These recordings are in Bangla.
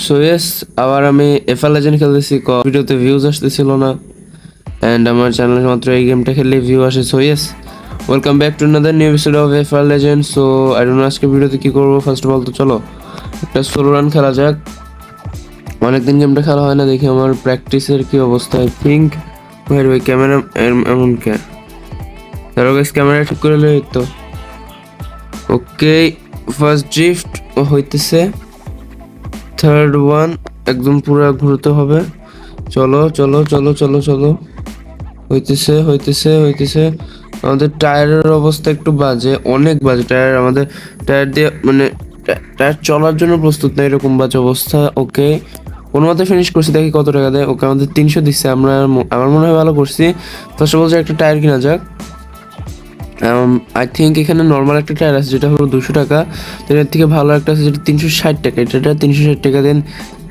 সো ইয়েস, আবার আমি এফআর লেজেন্ড খেলতেছি। ভিডিওতে ভিউজ আসতেছিল না, অ্যান্ড আমার চ্যানেলে মাত্র এই গেমটা খেললে ভিউ আসে। So yes, welcome back to another new episode of FR legend. So I don't know আজকে ভিডিওতে কী করবো। ফার্স্ট অফ অল তো চলো একটা সোলো রান খেলা যাক। অনেকদিন গেমটা খেলা হয় না, দেখি আমার প্র্যাকটিসের কি অবস্থা। আই থিঙ্ক ভাই ক্যামেরা এমন কে ধরো গেস, ক্যামেরা ঠিক করে লই তো। ওকে, ফার্স্ট ড্রিফট হইতেছে, থার্ড ওয়ান একদম পুরো ঘুরতে হবে। চলো চলো চলো চলো চলো, হইতেছে হইতেছে হইতেছে। আমাদের টায়ারের অবস্থা একটু বাজে, অনেক বাজে টায়ার। আমাদের টায়ার দিয়ে মানে টায়ার চলার জন্য প্রস্তুত না, এরকম বাজে অবস্থা। ওকে, কোনো মতে ফিনিশ করছি, দেখি কত টাকা দেয়। ওকে, আমাদের 300 দিচ্ছে। আমার মনে হয় ভালো করছি। ফার্স্ট অফ অল একটা টায়ার কিনা যাক। আই থিঙ্ক এখানে নর্মাল একটা টায়ার আছে যেটা হলো 200 টাকা। তো এর থেকে ভালো একটা আছে যেটা 360 টাকা। এটা 360 টাকা। দেন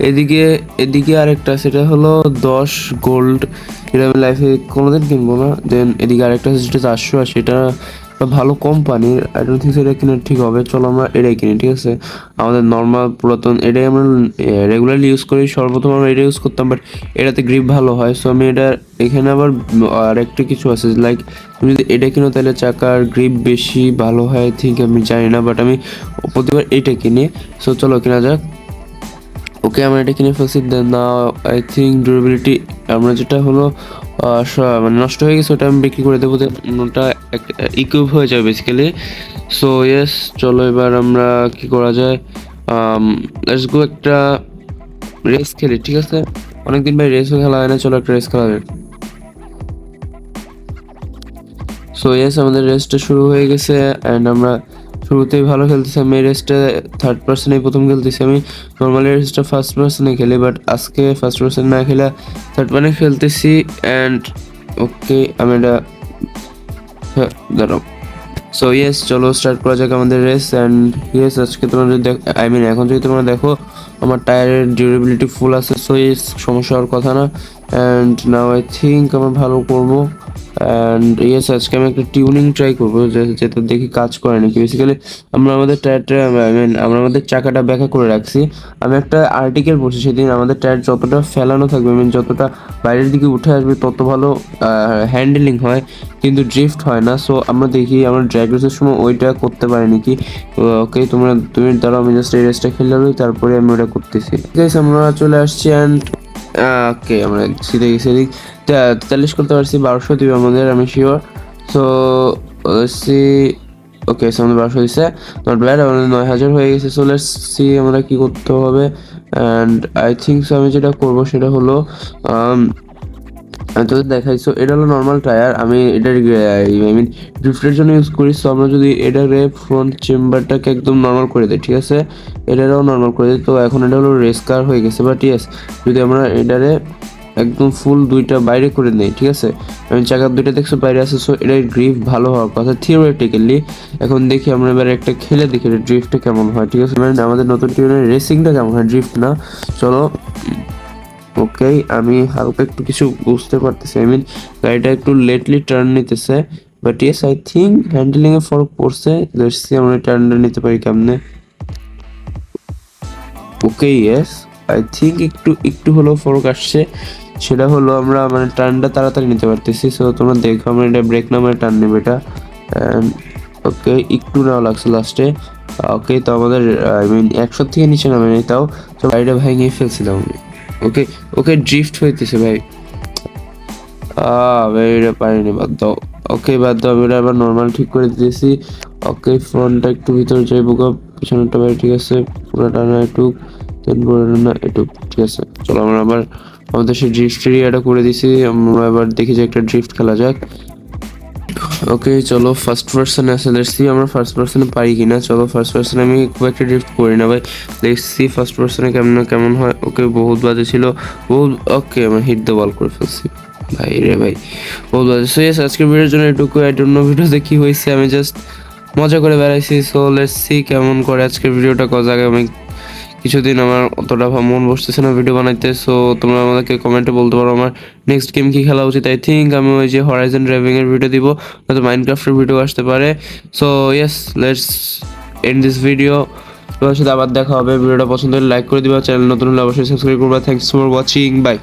এদিকে এদিকে আরেকটা আছে, সেটা হলো 10 গোল্ড, যেটা আমি লাইফে কোনোদিন কিনবো না। দেন এদিকে আরেকটা আছে যেটা 480, এটা ভালো কোম্পানির। আই ডোন্ট থিঙ্ক এটা কিনে ঠিক হবে। চলো আমরা এটাই কিনি, ঠিক আছে। আমাদের নর্মাল পুরাতন এটাই আমরা রেগুলারলি ইউজ করি। সর্বপ্রথম আমরা এটা ইউজ করতাম, বাট এটাতে গ্রিপ ভালো হয়। সো আমি এটা এখানে আবার আরেকটা কিছু আছে, লাইক তুমি যদি এটা কিনো তাহলে চাকার গ্রিপ বেশি ভালো হয়। আই থিঙ্ক, আমি জানি না, বাট আমি প্রতিবার এটা কিনি। সো চলো কেনা যাক। ওকে, আমরা এটা কিনে ফেলছি। দেন না, আই থিঙ্ক ডিউরেবিলিটি আমরা যেটা হলো মানে নষ্ট হয়ে গেছে, ওটা আমি বিক্রি করে দেবো। দেন ওটা ইকুইপ হয়ে যাবে বেসিক্যালি। সো ইয়েস, চলো এবার আমরা কি করা যায়, লেটস গো একটা রেস খেলি, ঠিক আছে। অনেকদিন ভাই রেসও খেলা হয় না, চলো একটা রেস খেলা যায়। সো ইয়েস, আমাদের রেসটা শুরু হয়ে গেছে, অ্যান্ড আমরা শুরুতেই ভালো খেলতেছি। আমি এই রেসটা থার্ড পার্সনে প্রথম খেলতেছি। আমি নর্মালি রেসটা ফার্স্ট পার্সনে খেলি, বাট আজকে ফার্স্ট পার্সন না খেলে থার্ড পার্সনে খেলতেছি। অ্যান্ড ওকে, আমি এটা দাঁড়াও। সো ইয়েস, চলো স্টার্ট করা যাক আমাদের রেস। অ্যান্ড ইয়েস, আজকে তোমরা যদি আই মিন এখন যদি তোমরা দেখো আমার টায়ারের ডিউরেবিলিটি ফুল আছে। সো ইয়েস, সমস্যা হওয়ার কথা না। অ্যান্ড নাও আই থিঙ্ক আমরা ভালো করবো। অ্যান্ড ইয়েস, আজকে আমি একটা টিউনিং ট্রাই করবো, যেটা দেখি কাজ করে নাকি। বেসিক্যালি আমরা আমাদের টায়ারটা আই মিন আমরা আমাদের চাকাটা ব্যাখ্যা করে রাখছি। আমি একটা আর্টিকেল পড়ছি সেদিন, আমাদের টায়ার যতটা ফেলানো থাকবে, আই মিন যতটা বাইরের দিকে উঠে আসবে, তত ভালো হ্যান্ডেলিং হয়, কিন্তু ড্রিফট হয় না। সো আমরা দেখি আমরা ড্র্যাগ রেসের সময় ওইটা করতে পারি নাকি। ওকে, তুমি ধরো, আমি জাস্ট এই রেসটা খেলে নিই, তারপরে আমি ওটা করতেছি। ঠিক আছে, আমরা চলে আসছি। অ্যান্ড ওকে, আমরা সিধে গেছি। 43 করতে পারছি, 1200 দিবে আমাদের, আমি শিওর। সো সি ওকে, আমাদের 1200 দিচ্ছে, নট ব্যাড। আমাদের 9000 হয়ে গেছে। সো লেটস সি আমরা কি করতে হবে। অ্যান্ড আই থিঙ্ক সো আমি যেটা করবো সেটা হলো আমি তোদের দেখাইছো, এটা হলো নর্মাল টায়ার। আমি এটার আই মিন ড্রিফটের জন্য ইউজ করি। সো আমরা যদি এটারে ফ্রন্ট চেম্বারটাকে একদম নর্মাল করে দিই, ঠিক আছে, এটারও নর্মাল করে দিই। তো এখন এটা হলো রেস কার হয়ে গেছে। বাট ইয়েস, যদি আমরা এটারে একদম ফুল দুইটা বাইরে করে নিই, ঠিক আছে, আমি চাকার দুইটা দেখছো বাইরে আছে। সো এটার গ্রিপ ভালো হওয়ার কথা থিওরিটিক্যালি। এখন দেখি আমরা এবার একটা খেলে দেখি এটা ড্রিফটটা কেমন হয়, ঠিক আছে। মানে আমাদের নতুন টিউনের রেসিংটা কেমন হয়, ড্রিফট না। চলো। ওকে, আমি হালকা একটু কিছু বুঝতে পারতেছি। আই মিন গাড়িটা একটু লেটলি টার্ন নিতেছে, but yes I think handling এ ফরক পড়ছে। লেটস সি আমরা টার্নটা নিতে পারি কেমনে। ওকে ইয়েস, আই থিঙ্ক একটু একটু হলেও ফরক আসছে। সেটা হলো আমরা মানে টার্নটা তাড়াতাড়ি নিতে পারতেছি। সো তোমরা দেখো, আমরা এটা ব্রেক না মানে টার্ন নেবে এটা। ওকে, একটু নেওয়া লাগছে লাস্টে। ওকে, তো আমাদের আই মিন 100 থেকে নিচে নামে নেই তাও। তো গাড়িটা ভেঙে ফেলছিলাম আমি। ওকে ওকে, ড্রিফট হইতেছে ভাই। ভাই এটা পারিনি, বাদ দাও। ওকে, বাদ দাও, আমি এটা আবার নর্মাল ঠিক করে দিয়েছি। ওকে, ফ্রন্টটা একটু ভিতরে যাইবো গা, পিছনেরটা ভাই ঠিক আছে। পুরোটা না এটুক, দেন পুরোটা না এটুক, ঠিক আছে। চলো আমরা আবার আমাদের সেই ড্রিফট এরিয়াটা করে দিছি। আমরা এবার দেখি যে একটা ড্রিফট খেলা যাক। ওকে, চলো ফার্স্ট পার্সনে আসে, লেটস সি আমরা ফার্স্ট পার্সনে পারি কিনা। চলো ফার্স্ট পার্সনে আমি খুব একটা ড্রিফট করি না ভাই, লেটস সি ফার্স্ট পার্সনে কেমন হয়। ওকে, বহুত বাজে ছিল, বহুত। ওকে, আমরা হিট দ্য বল করে ফেলছি ভাই রে ভাই, বহুত বাজে। সো ইয়েস, আজকের ভিডিওর জন্য এটুকু। আই ডোন্ট নো ভিডিওতে কি হয়েছে, আমি জাস্ট মজা করে বেড়াইছি। সো লেটস সি কেমন করে আজকের ভিডিওটা করা যাবে। আমি কিছুদিন আমার অতটা মন বসতেছে না ভিডিও বানাইতে। সো তোমরা আমাদেরকে কমেন্টে বলতে পারো আমার নেক্সট গেম কি খেলা উচিত। আই থিঙ্ক আমি ওই যে হরাইজন ড্রাইভিং এর ভিডিও দিব, নয়তো মাইনক্রাফটের ভিডিও আসতে পারে। So yes, let's and this video. তোমার সাথে আবার দেখা হবে। ভিডিওটা পছন্দ হলে লাইক করে দিবা, চ্যানেল নতুন হলে অবশ্যই সাবস্ক্রাইব করবা। Thanks for watching, by.